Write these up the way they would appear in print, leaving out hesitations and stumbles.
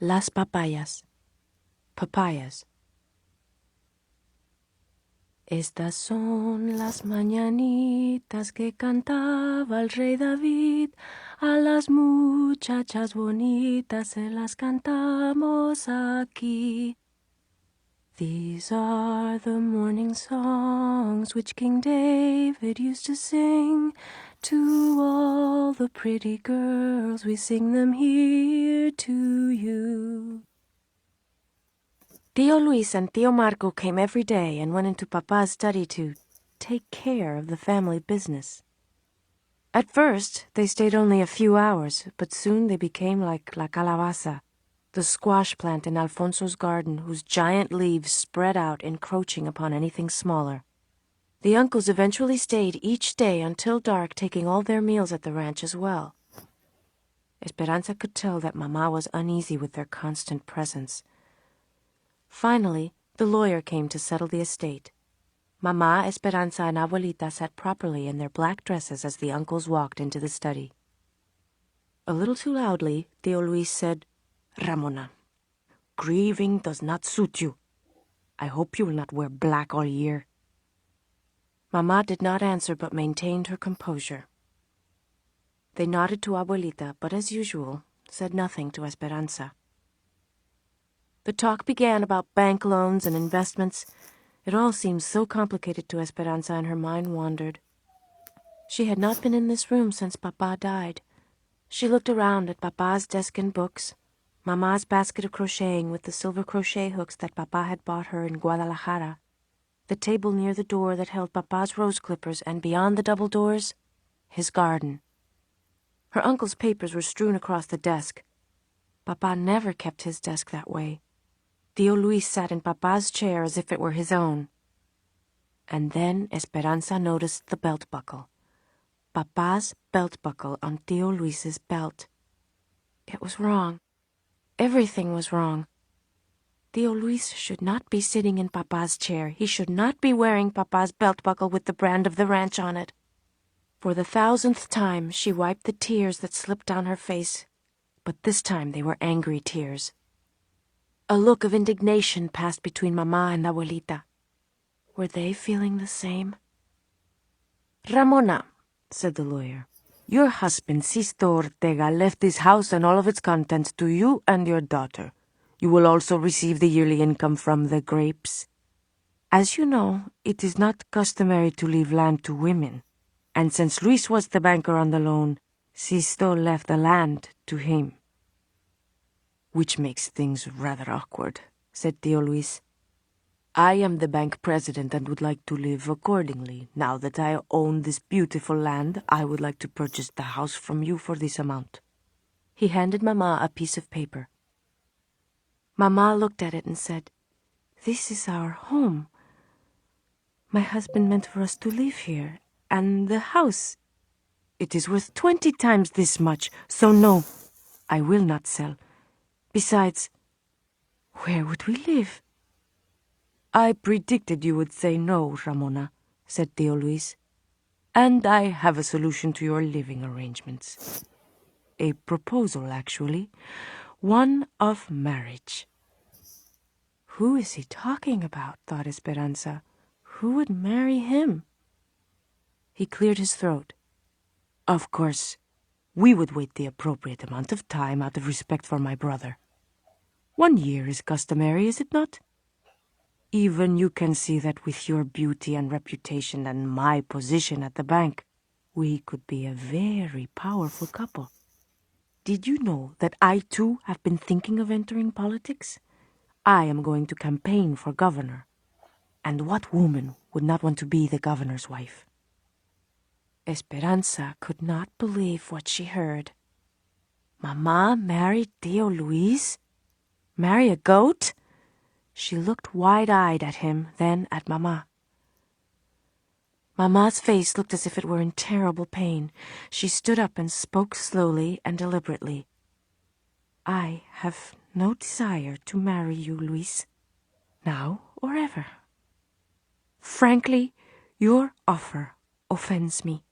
Las papayas. Papayas. Estas son las mañanitas que cantaba el rey David. A las muchachas bonitas se las cantamos aquí. These are the morning songs which King David used to sing. To all the pretty girls we sing them here to you. Tío Luis and Tío Marco came every day and went into Papa's study to take care of the family business. At first, they stayed only a few hours, but soon they became like La Calabaza, the squash plant in Alfonso's garden whose giant leaves spread out, encroaching upon anything smaller. The uncles eventually stayed each day until dark, taking all their meals at the ranch as well. Esperanza could tell that Mamá was uneasy with their constant presence. Finally, the lawyer came to settle the estate. Mamá, Esperanza, and Abuelita sat properly in their black dresses as the uncles walked into the study. A little too loudly, Tío Luis said, "Ramona, grieving does not suit you. I hope you will not wear black all year." Mamá did not answer but maintained her composure. They nodded to Abuelita, but as usual, said nothing to Esperanza. The talk began about bank loans and investments. It all seemed so complicated to Esperanza, and her mind wandered. She had not been in this room since Papa died. She looked around at Papa's desk and books, Mama's basket of crocheting with the silver crochet hooks that Papa had bought her in Guadalajara, the table near the door that held Papa's rose clippers, and beyond the double doors, his garden. Her uncle's papers were strewn across the desk. Papa never kept his desk that way. Tío Luis sat in Papa's chair as if it were his own. And then Esperanza noticed the belt buckle. Papa's belt buckle on Tío Luis's belt. It was wrong. Everything was wrong. Tío Luis should not be sitting in Papa's chair. He should not be wearing Papa's belt buckle with the brand of the ranch on it. For the 1,000th time, she wiped the tears that slipped down her face, but this time they were angry tears. A look of indignation passed between Mamá and Abuelita. Were they feeling the same? "Ramona," said the lawyer, "your husband, Sisto Ortega, left this house and all of its contents to you and your daughter. You will also receive the yearly income from the grapes. As you know, it is not customary to leave land to women, and since Luis was the banker on the loan, Sisto left the land to him." "Which makes things rather awkward," said Tío Luis. "I am the bank president and would like to live accordingly. Now that I own this beautiful land, I would like to purchase the house from you for this amount." He handed Mamá a piece of paper. Mamá looked at it and said, "This is our home. My husband meant for us to live here, and the house, it is worth 20 times this much, so no, I will not sell. Besides, where would we live?" "I predicted you would say no, Ramona," said Tío Luis. "And I have a solution to your living arrangements. A proposal, actually. One of marriage." Who is he talking about, thought Esperanza. Who would marry him? He cleared his throat. "Of course, we would wait the appropriate amount of time out of respect for my brother. 1 year is customary, is it not? Even you can see that with your beauty and reputation and my position at the bank, we could be a very powerful couple. Did you know that I too have been thinking of entering politics? I am going to campaign for governor. And what woman would not want to be the governor's wife?" Esperanza could not believe what she heard. Mamá marry Tío Luis? Marry a goat? She looked wide-eyed at him, then at Mamá. Mammá's face looked as if it were in terrible pain. She stood up and spoke slowly and deliberately. "I have no desire to marry you, Luis, now or ever. Frankly, your offer offends me."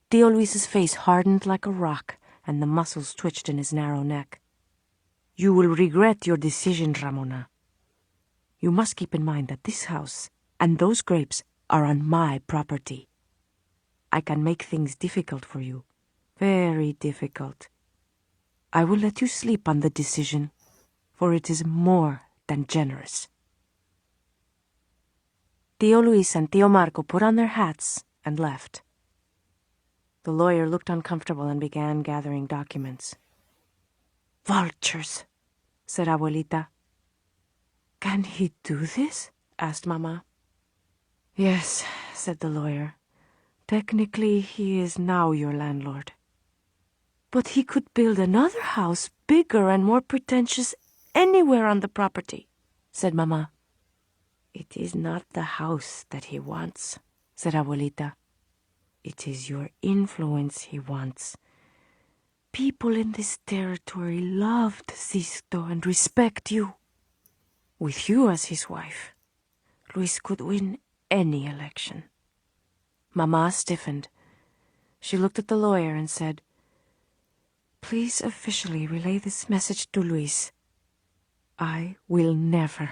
Tío Luis's face hardened like a rock, and the muscles twitched in his narrow neck. You will regret your decision, Ramona. You must keep in mind that this house and those grapes are on my property. I can make things difficult for you. Very difficult. I will let you sleep on the decision, for it is more than generous. Tío Luis and Tío Marco put on their hats and left. The lawyer looked uncomfortable and began gathering documents. Vultures, said Abuelita. Can he do this? Asked Mama. Yes, said the lawyer. Technically, he is now your landlord. But he could build another house, bigger and more pretentious, anywhere on the property, said Mama. It is not the house that he wants, said Abuelita. It is your influence he wants. People in this territory loved Sisto and respect you. With you as his wife, Luis could win any election. Mama stiffened. She looked at the lawyer and said, Please officially relay this message to Luis. I will never,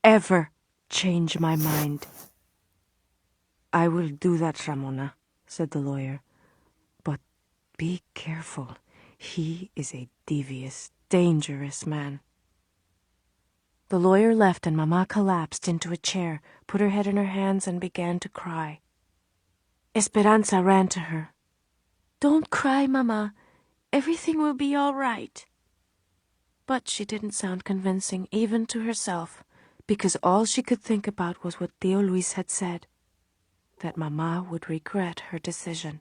ever change my mind. I will do that, Ramona, said the lawyer. But be careful. He is a devious, dangerous man. The lawyer left and Mama collapsed into a chair, put her head in her hands and began to cry. Esperanza ran to her. Don't cry, Mama. Everything will be all right. But she didn't sound convincing, even to herself, because all she could think about was what Tío Luis had said, that Mama would regret her decision.